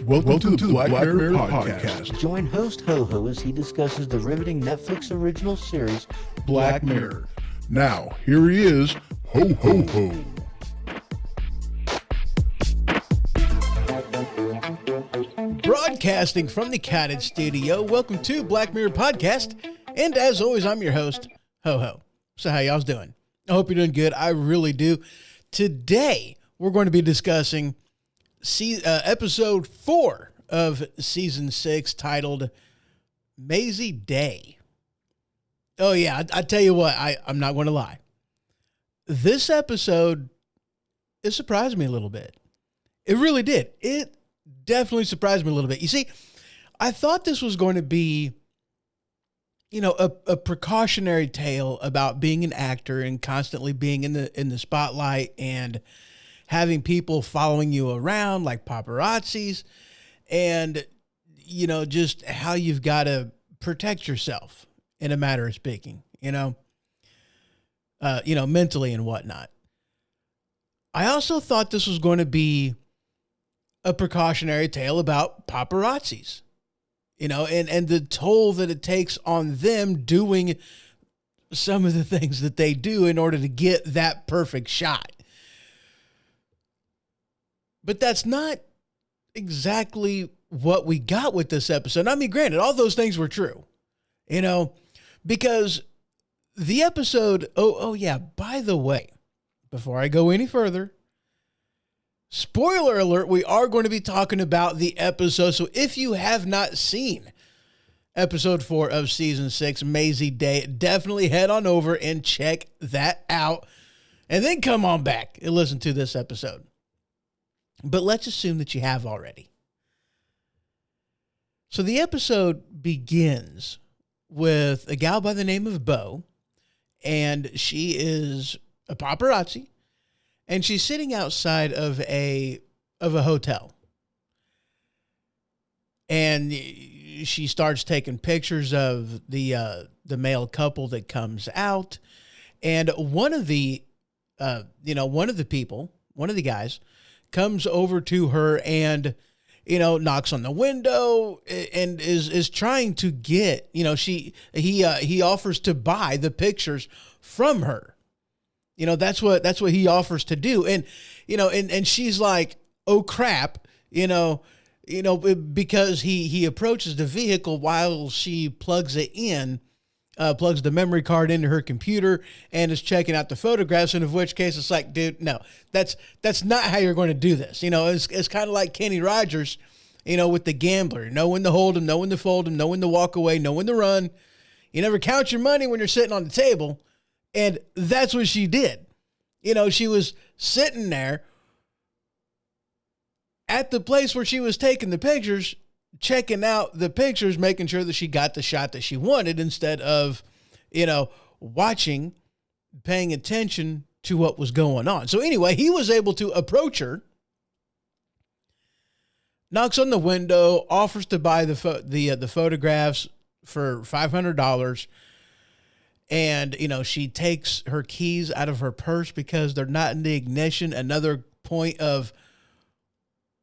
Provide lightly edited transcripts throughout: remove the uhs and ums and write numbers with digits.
Welcome to the Black Mirror Podcast. Join host Ho-Ho as he discusses the riveting Netflix original series, Black Mirror. Now, here he is, Ho-Ho-Ho. Broadcasting from the Cottage Studio, welcome to Black Mirror Podcast. And as always, I'm your host, Ho-Ho. So how y'all's doing? I hope you're doing good. I really do. Today, we're going to be discussing episode 4 of season 6, titled Mazey Day. Oh yeah, I tell you what, I'm not going to lie. This episode, it surprised me a little bit. It really did. It definitely surprised me a little bit. You see, I thought this was going to be, a precautionary tale about being an actor and constantly being in the spotlight and having people following you around like paparazzis, and, just how you've got to protect yourself in a matter of speaking, mentally and whatnot. I also thought this was going to be a precautionary tale about paparazzis, and the toll that it takes on them doing some of the things that they do in order to get that perfect shot. But that's not exactly what we got with this episode. I mean, granted, all those things were true, because the episode, oh yeah, by the way, before I go any further, spoiler alert, we are going to be talking about the episode. So if you have not seen episode 4 of season 6, Mazey Day, definitely head on over and check that out, and then come on back and listen to this episode. But let's assume that you have already. So the episode begins with a gal by the name of Bo, and she is a paparazzi, and she's sitting outside of a hotel. And she starts taking pictures of the male couple that comes out, and one of the guys comes over to her and, knocks on the window and is trying to get, he offers to buy the pictures from her. That's what he offers to do. And, and she's like, oh crap, because he approaches the vehicle while she plugs the memory card into her computer and is checking out the photographs, and of which case it's like, dude, no, that's not how you're going to do this. It's kind of like Kenny Rogers, with the gambler, know when to hold him, know when to fold him, know when to walk away, know when to run. You never count your money when you're sitting on the table. And that's what she did. She was sitting there at the place where she was taking the pictures, checking out the pictures, making sure that she got the shot that she wanted instead of, watching, paying attention to what was going on. So anyway, he was able to approach her, knocks on the window, offers to buy the photographs for $500. And, she takes her keys out of her purse because they're not in the ignition. Another point of,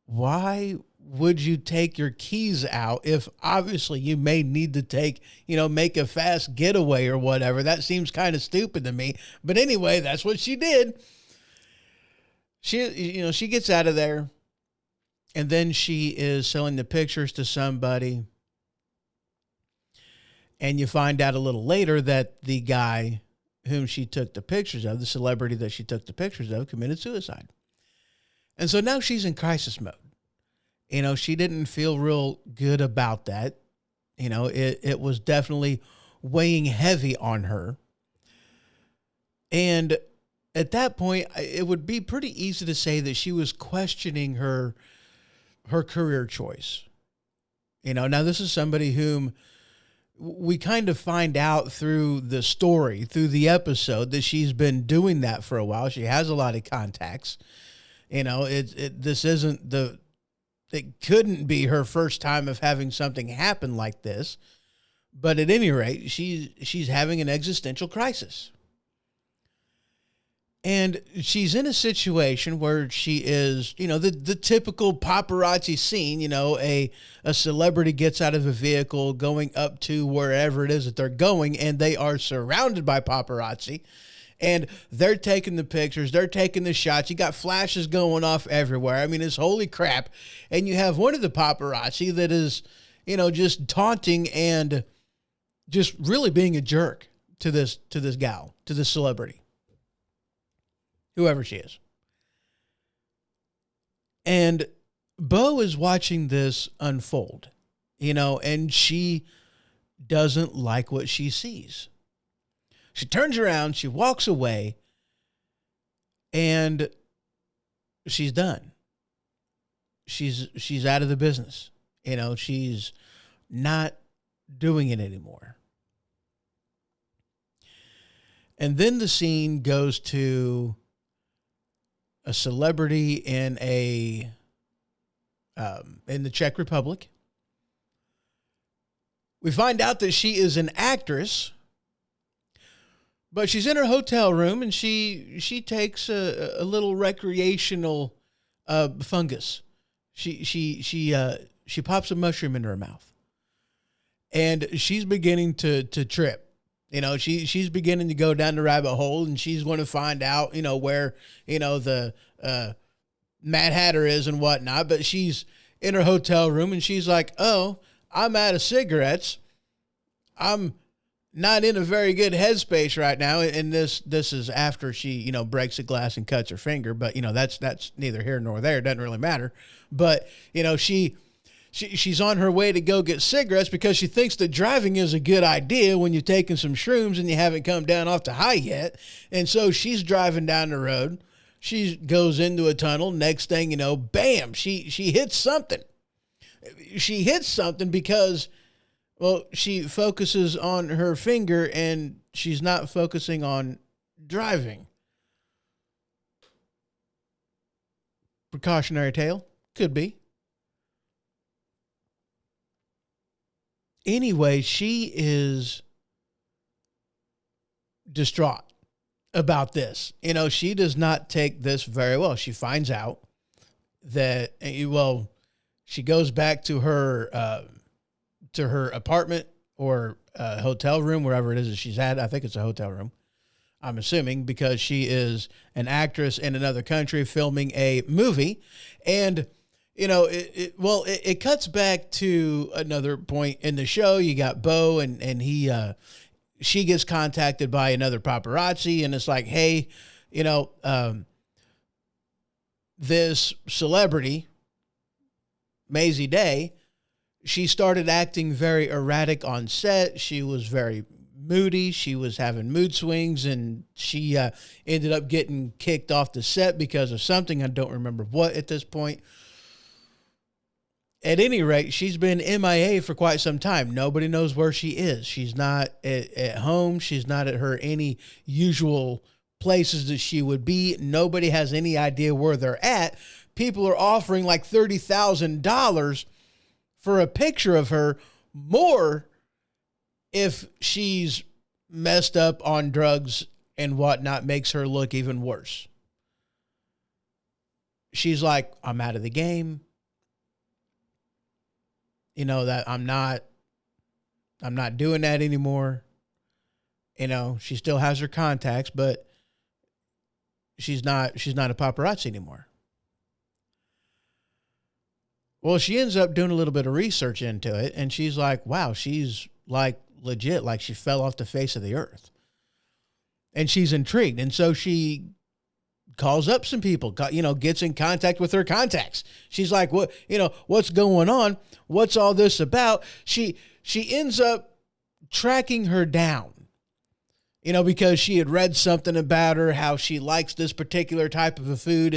why would you take your keys out if obviously you may need to take, make a fast getaway or whatever? That seems kind of stupid to me. But anyway, that's what she did. She gets out of there, and then she is selling the pictures to somebody. And you find out a little later that the guy whom she took the pictures of, the celebrity that she took the pictures of, committed suicide. And so now she's in crisis mode. She didn't feel real good about that. It was definitely weighing heavy on her. And at that point, it would be pretty easy to say that she was questioning her career choice. Now this is somebody whom we kind of find out through the story, through the episode, that she's been doing that for a while. She has a lot of contacts. It couldn't be her first time of having something happen like this. But at any rate, she's having an existential crisis. And she's in a situation where she is, the typical paparazzi scene, a celebrity gets out of a vehicle going up to wherever it is that they're going, and they are surrounded by paparazzi, and they're taking the pictures, they're taking the shots. You got flashes going off everywhere. I mean, it's holy crap. And you have one of the paparazzi that is, just taunting and just really being a jerk to this gal, to this celebrity, whoever she is. And Bo is watching this unfold, and she doesn't like what she sees. She turns around, she walks away, and she's done. She's out of the business. She's not doing it anymore. And then the scene goes to a celebrity in the Czech Republic. We find out that she is an actress, but she's in her hotel room and she takes a little recreational fungus. She pops a mushroom into her mouth, and she's beginning to trip. She's beginning to go down the rabbit hole, and she's going to find out, where, the Mad Hatter is and whatnot. But she's in her hotel room and she's like, oh, I'm out of cigarettes. I'm not in a very good headspace right now. And this is after she, breaks a glass and cuts her finger. But, that's neither here nor there. It doesn't really matter. But, she's on her way to go get cigarettes because she thinks that driving is a good idea when you're taking some shrooms and you haven't come down off the high yet. And so she's driving down the road. She goes into a tunnel. Next thing you know, bam, she hits something. She hits something because, well, she focuses on her finger and she's not focusing on driving. Precautionary tale? Could be. Anyway, she is distraught about this. She does not take this very well. She finds out that, she goes back to her apartment or hotel room, wherever it is that she's at. I think it's a hotel room, I'm assuming, because she is an actress in another country filming a movie. And it cuts back to another point in the show. You got Bo and she gets contacted by another paparazzi, and it's like, hey, this celebrity, Mazey Day, she started acting very erratic on set. She was very moody. She was having mood swings, and she ended up getting kicked off the set because of something. I don't remember what at this point. At any rate, she's been MIA for quite some time. Nobody knows where she is. She's not at home. She's not at her any usual places that she would be. Nobody has any idea where they're at. People are offering like $30,000 for a picture of her, more if she's messed up on drugs and whatnot, makes her look even worse. She's like, I'm out of the game. That I'm not doing that anymore. She still has her contacts, but she's not a paparazzi anymore. Well, she ends up doing a little bit of research into it, and she's like, wow, she's like legit, like she fell off the face of the earth. And she's intrigued. And so she calls up some people, gets in contact with her contacts. She's like, what, what's going on? What's all this about? She ends up tracking her down, because she had read something about her, how she likes this particular type of a food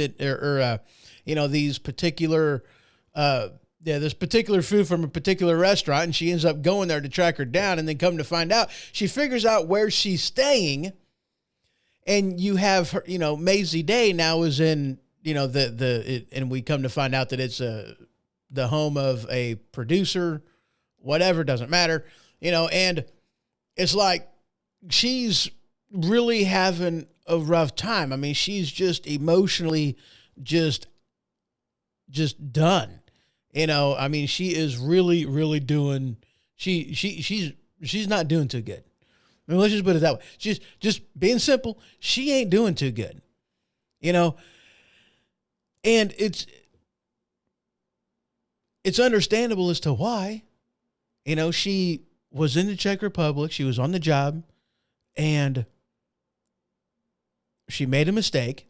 these particular, this particular food from a particular restaurant. And she ends up going there to track her down, and then come to find out, she figures out where she's staying. And you have her, Mazey Day now is in, and we come to find out that it's the home of a producer, whatever, doesn't matter. And it's like she's really having a rough time. I mean, she's just emotionally just done. I mean, she is really, really doing, she's not doing too good. I mean, let's just put it that way. She's just being simple. She ain't doing too good, and it's understandable as to why. She was in the Czech Republic. She was on the job and she made a mistake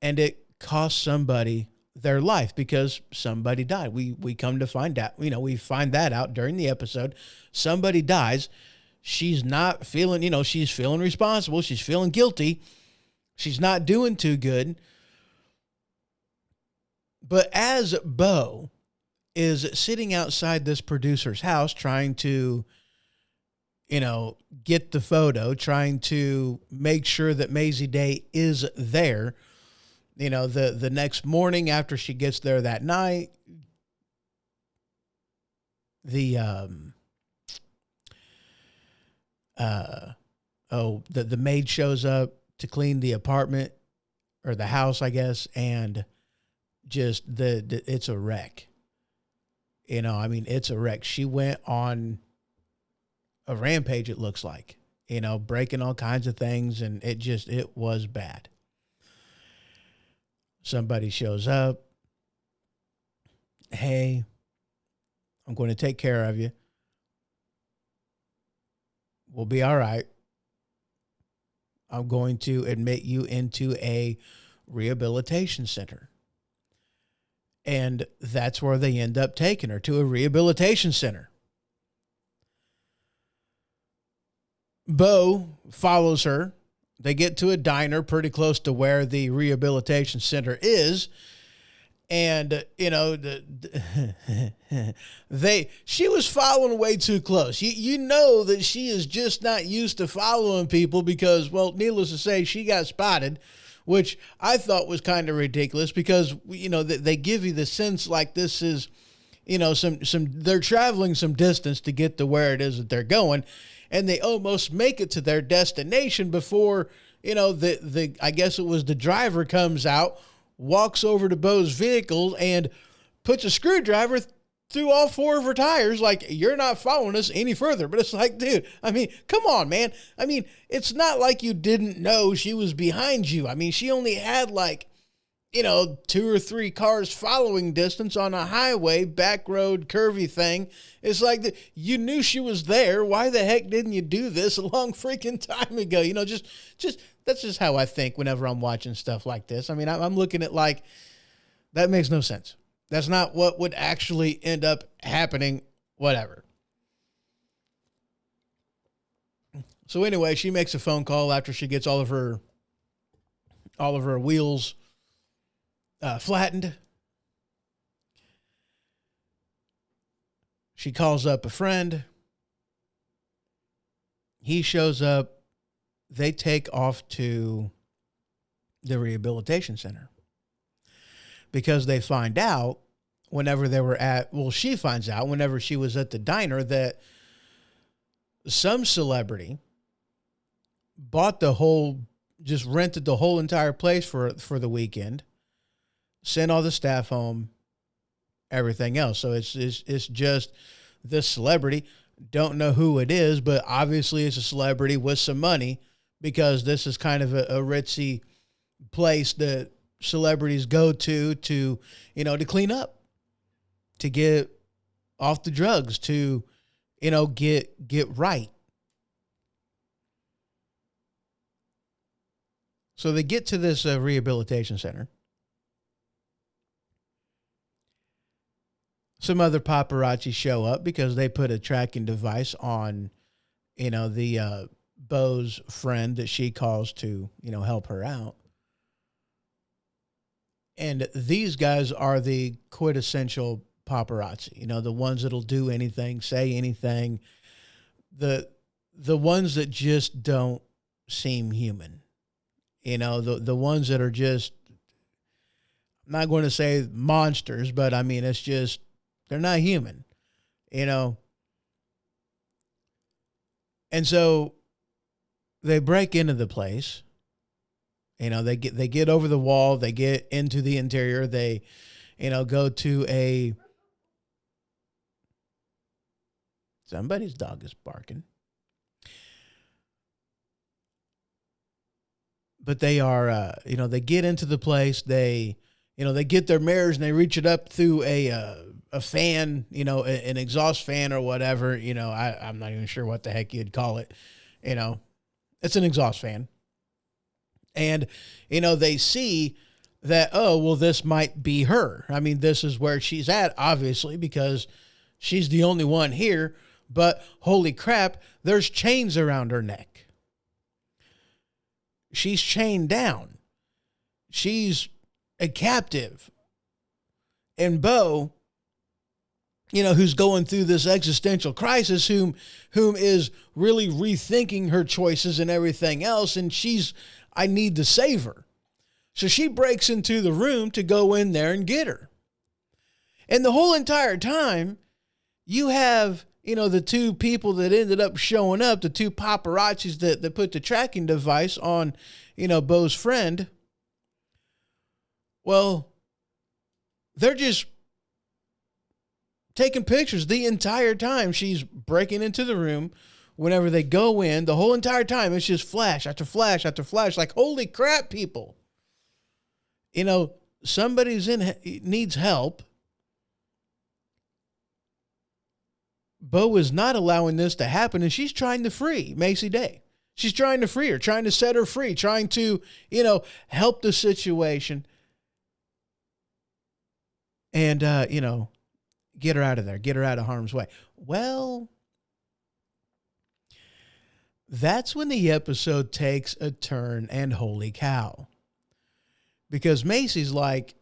and it cost somebody their life because somebody died. We come to find out, we find that out during the episode. Somebody dies. She's not feeling, she's feeling responsible. She's feeling guilty. She's not doing too good. But as Bo is sitting outside this producer's house trying to, get the photo, trying to make sure that Mazey Day is there, the next morning after she gets there that night, the maid shows up to clean the apartment or the house, I guess, and just it's a wreck. It's a wreck. She went on a rampage, it looks like, breaking all kinds of things, and it was bad. Somebody shows up. Hey, I'm going to take care of you. We'll be all right. I'm going to admit you into a rehabilitation center. And that's where they end up taking her, to a rehabilitation center. Bo follows her. They get to a diner pretty close to where the rehabilitation center is. And, she was following way too close. You know that she is just not used to following people because, well, needless to say, she got spotted, which I thought was kind of ridiculous because, they give you the sense like this is, they're traveling some distance to get to where it is that they're going, and they almost make it to their destination before, I guess it was the driver comes out, walks over to Bo's vehicle and puts a screwdriver through all four of her tires. Like, you're not following us any further. But it's like, dude, come on, man. It's not like you didn't know she was behind you. She only had 2 or 3 cars following distance on a highway, back road, curvy thing. It's like you knew she was there. Why the heck didn't you do this a long freaking time ago? Just that's just how I think whenever I'm watching stuff like this. I'm looking at that makes no sense. That's not what would actually end up happening, whatever. So anyway, she makes a phone call after she gets all of her wheels flattened. She calls up a friend. He shows up. They take off to the rehabilitation center because they find out she finds out whenever she was at the diner that some celebrity rented the whole entire place for the weekend, sent all the staff home, everything else. So it's just this celebrity. Don't know who it is, but obviously it's a celebrity with some money because this is kind of a ritzy place that celebrities go to clean up, to get off the drugs, to, get right. So they get to this rehabilitation center. Some other paparazzi show up because they put a tracking device on, the Bo's friend that she calls to, help her out. And these guys are the quintessential paparazzi, the ones that'll do anything, say anything, the ones that just don't seem human, the ones that are just, I'm not going to say monsters, but it's just, they're not human, And so they break into the place. You know, they get over the wall, they get into the interior, they, you know, go to somebody's dog is barking. But they are, you know, they get into the place, they, you know, they get their mirrors and they reach it up through a fan, you know, an exhaust fan or whatever, you know, I'm not even sure what the heck you'd call it. You know, it's an exhaust fan. And, you know, they see that, oh, well, this might be her. I mean, this is where she's at, obviously, because she's the only one here. But holy crap, there's chains around her neck. She's chained down. She's a captive. And Bo, you know, who's going through this existential crisis, whom is really rethinking her choices and everything else. And I need to save her. So she breaks into the room to go in there and get her. And the whole entire time, you have, you know, the two people that ended up showing up, the two paparazzis that put the tracking device on, you know, Bo's friend. Well, they're just taking pictures the entire time she's breaking into the room. Whenever they go in, the whole entire time, it's just flash after flash after flash. Like, holy crap, people. You know, somebody's needs help. Bo is not allowing this to happen, and she's trying to free Mazey Day. She's trying to free her, trying to set her free, trying to, you know, help the situation. And, you know, get her out of there, get her out of harm's way. Well, that's when the episode takes a turn, and holy cow. Because Mazey's like,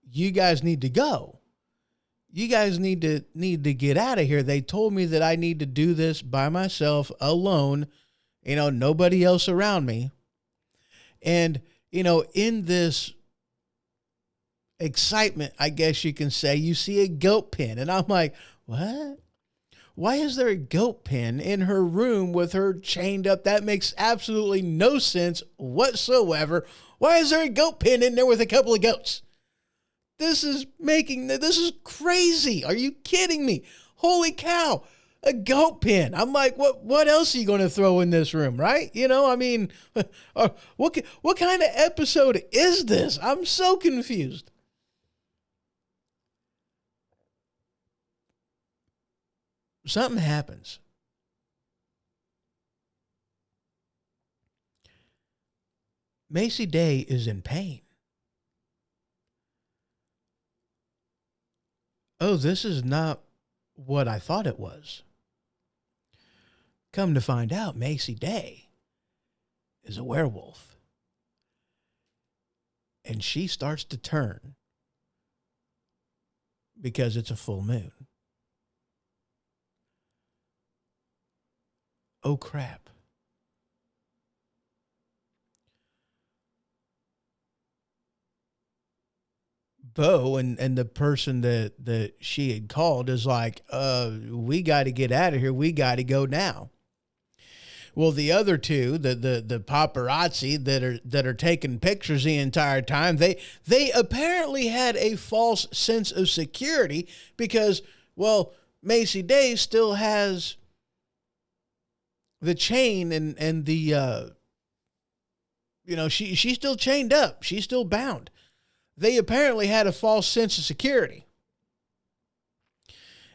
you guys need to go. You guys need to get out of here. They told me that I need to do this by myself, alone, you know, nobody else around me. And, you know, in this excitement, I guess you can say, you see a goat pin. And I'm like, what? Why is there a goat pen in her room with her chained up? That makes absolutely no sense whatsoever. Why is there a goat pen in there with a couple of goats? This is crazy. Are you kidding me? Holy cow, a goat pen. I'm like, what else are you going to throw in this room, right? You know, I mean, what kind of episode is this? I'm so confused. Something happens. Mazey Day is in pain. Oh, this is not what I thought it was. Come to find out, Mazey Day is a werewolf. And she starts to turn because it's a full moon. Oh, crap. Bo and the person that she had called is like, we got to get out of here. We got to go now. Well, the other two, the paparazzi that are taking pictures the entire time, they apparently had a false sense of security because, well, Mazey Day still has the chain and the, you know, she's still chained up. She's still bound. They apparently had a false sense of security.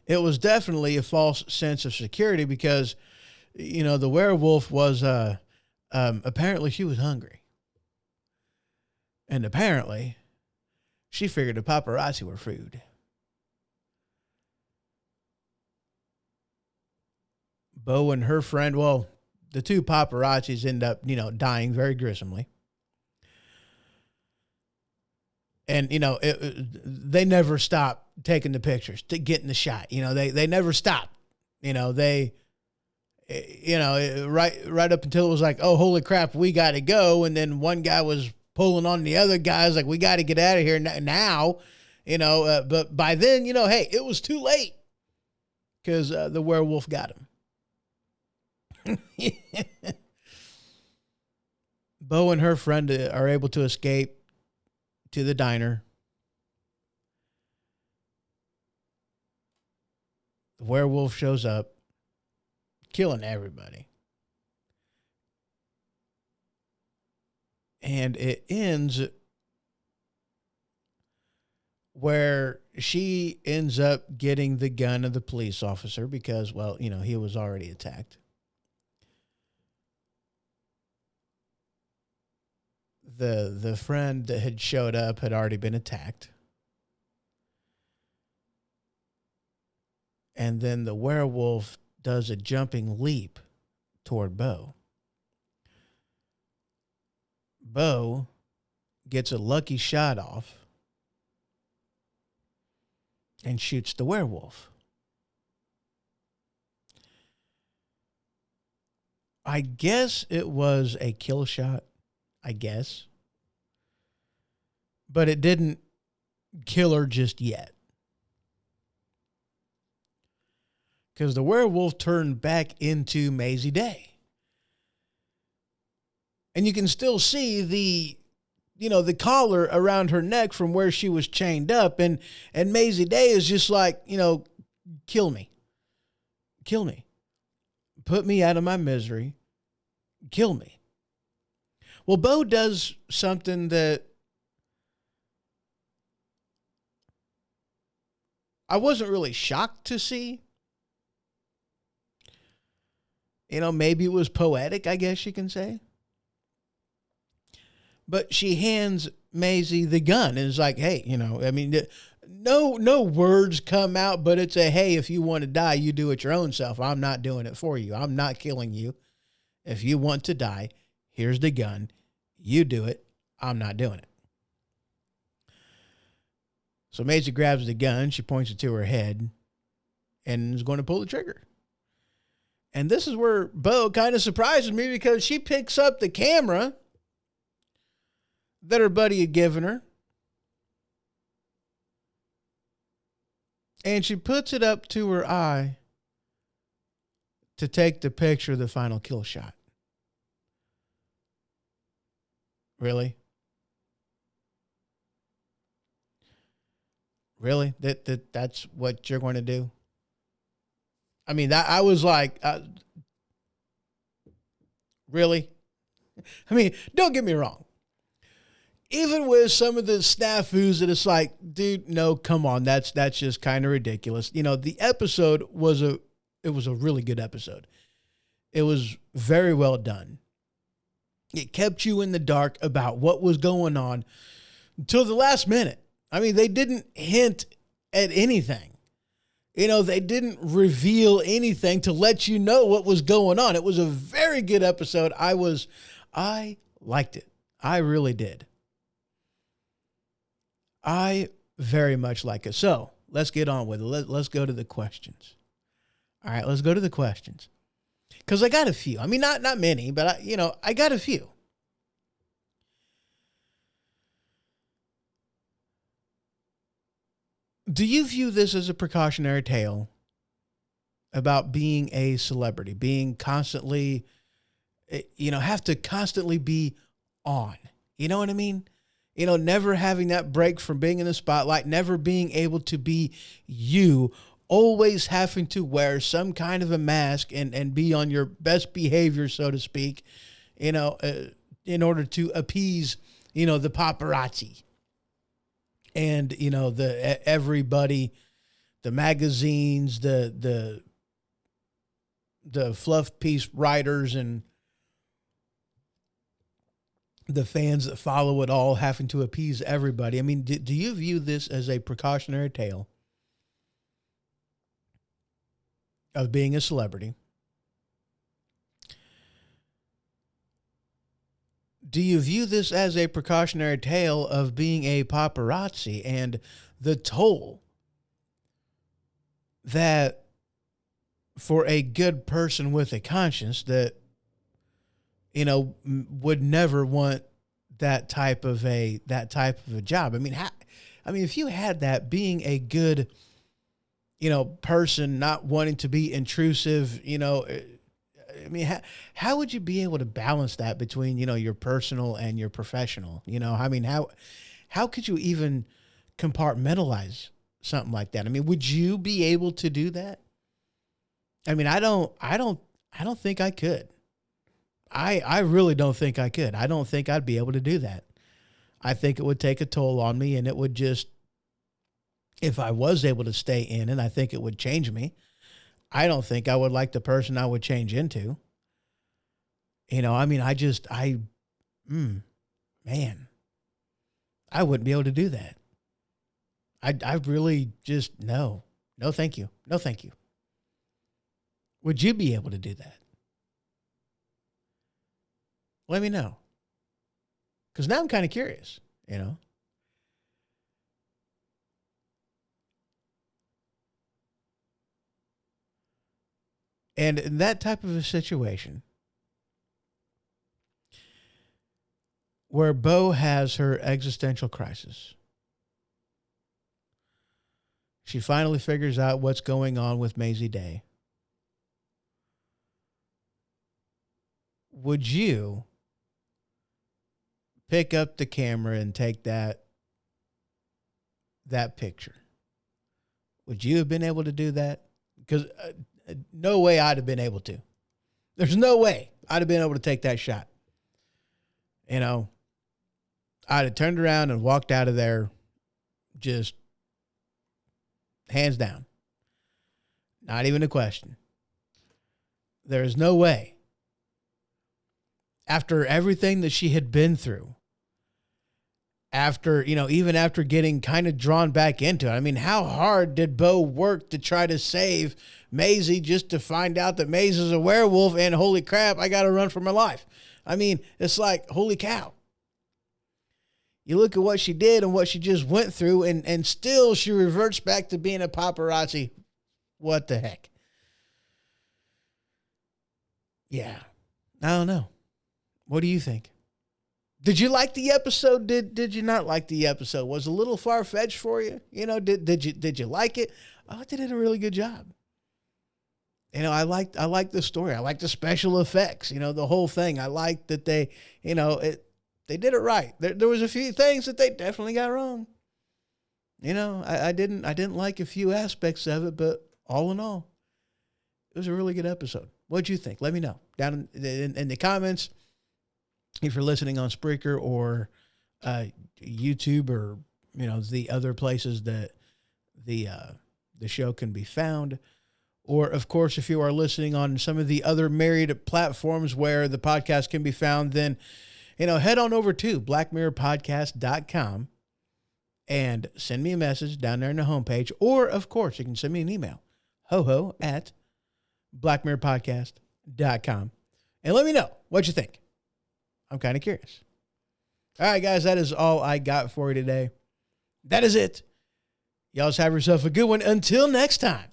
It was definitely a false sense of security because, you know, the werewolf was, apparently she was hungry. And apparently she figured the paparazzi were food. Bo and her friend, well, the two paparazzis end up, you know, dying very gruesomely. And, you know, they never stop taking the pictures, to getting the shot. You know, they never stop. You know, right up until it was like, oh, holy crap, we got to go. And then one guy was pulling on the other guys like, we got to get out of here now, you know. But by then, you know, hey, it was too late because the werewolf got him. Bo and her friend are able to escape to the diner. The werewolf shows up, killing everybody. And it ends where she ends up getting the gun of the police officer because, well, you know, he was already attacked. The friend that had showed up had already been attacked. And then the werewolf does a jumping leap toward Bo. Bo gets a lucky shot off and shoots the werewolf. I guess it was a kill shot. I guess. But it didn't kill her just yet. Because the werewolf turned back into Mazey Day. And you can still see the collar around her neck from where she was chained up. And Mazey Day is just like, kill me. Kill me. Put me out of my misery. Kill me. Well, Bo does something that I wasn't really shocked to see. Maybe it was poetic, I guess you can say. But she hands Mazey the gun and is like, hey, no words come out, but it's a, hey, if you want to die, you do it your own self. I'm not doing it for you. I'm not killing you. If you want to die, here's the gun. You do it. I'm not doing it. So Mazey grabs the gun. She points it to her head and is going to pull the trigger. And this is where Bo kind of surprises me because she picks up the camera that her buddy had given her. And she puts it up to her eye to take the picture of the final kill shot. Really? Really? That's what you're going to do? I mean, I was like, really? I mean, don't get me wrong. Even with some of the snafus that it's like, dude, no, come on. That's just kind of ridiculous. The episode was a really good episode. It was very well done. It kept you in the dark about what was going on until the last minute. I mean, they didn't hint at anything. They didn't reveal anything to let you know what was going on. It was a very good episode. I liked it. I really did. I very much like it. So let's get on with it. Let's go to the questions. All right, let's go to the questions. Because I got a few. I mean, not many, but I got a few. Do you view this as a precautionary tale about being a celebrity, being constantly, have to constantly be on? You know what I mean? Never having that break from being in the spotlight, never being able to be you, always having to wear some kind of a mask and be on your best behavior, so to speak, in order to appease, the paparazzi. And, everybody, the magazines, the fluff piece writers and the fans that follow it all having to appease everybody. I mean, do you view this as a precautionary tale of being a celebrity? Do you view this as a precautionary tale of being a paparazzi and the toll that for a good person with a conscience that, would never want that type of a job? I mean, if you had that, being a good, person, not wanting to be intrusive, I mean, how would you be able to balance that between, your personal and your professional? I mean, how could you even compartmentalize something like that? I mean, would you be able to do that? I mean, I don't think I could. I really don't think I could. I don't think I'd be able to do that. I think it would take a toll on me, and it would just, if I was able to stay in it, I think it would change me. I don't think I would like the person I would change into. I mean, man, I wouldn't be able to do that. I really just, no, thank you. No, thank you. Would you be able to do that? Let me know. Because now I'm kind of curious, And in that type of a situation where Bo has her existential crisis, she finally figures out what's going on with Mazey Day. Would you pick up the camera and take that picture? Would you have been able to do that? Because no way I'd have been able to. There's no way I'd have been able to take that shot. I'd have turned around and walked out of there just hands down. Not even a question. There's no way. After everything that she had been through, even after getting kind of drawn back into it. I mean, how hard did Bo work to try to save Mazey just to find out that Mazey's a werewolf and holy crap, I got to run for my life. I mean, it's like, holy cow. You look at what she did and what she just went through and still she reverts back to being a paparazzi. What the heck? Yeah. I don't know. What do you think? Did you like the episode? Did you not like the episode? Was it a little far-fetched for you? Did you like it? Oh, they did a really good job. I liked the story. I liked the special effects, the whole thing. I liked that they did it right. There was a few things that they definitely got wrong. I didn't like a few aspects of it, but all in all, it was a really good episode. What'd you think? Let me know down in the comments. If you're listening on Spreaker or YouTube or the other places that the show can be found, or of course if you are listening on some of the other married platforms where the podcast can be found, then head on over to blackmirrorpodcast.com and send me a message down there on the homepage, or of course you can send me an email, hoho@blackmirrorpodcast.com, and let me know what you think. I'm kind of curious. All right, guys, that is all I got for you today. That is it. Y'all just have yourself a good one. Until next time.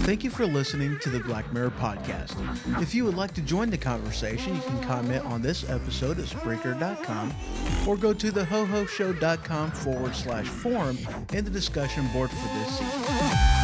Thank you for listening to the Black Mirror Podcast. If you would like to join the conversation, you can comment on this episode at Spreaker.com or go to thehohoshow.com/forum in the discussion board for this season.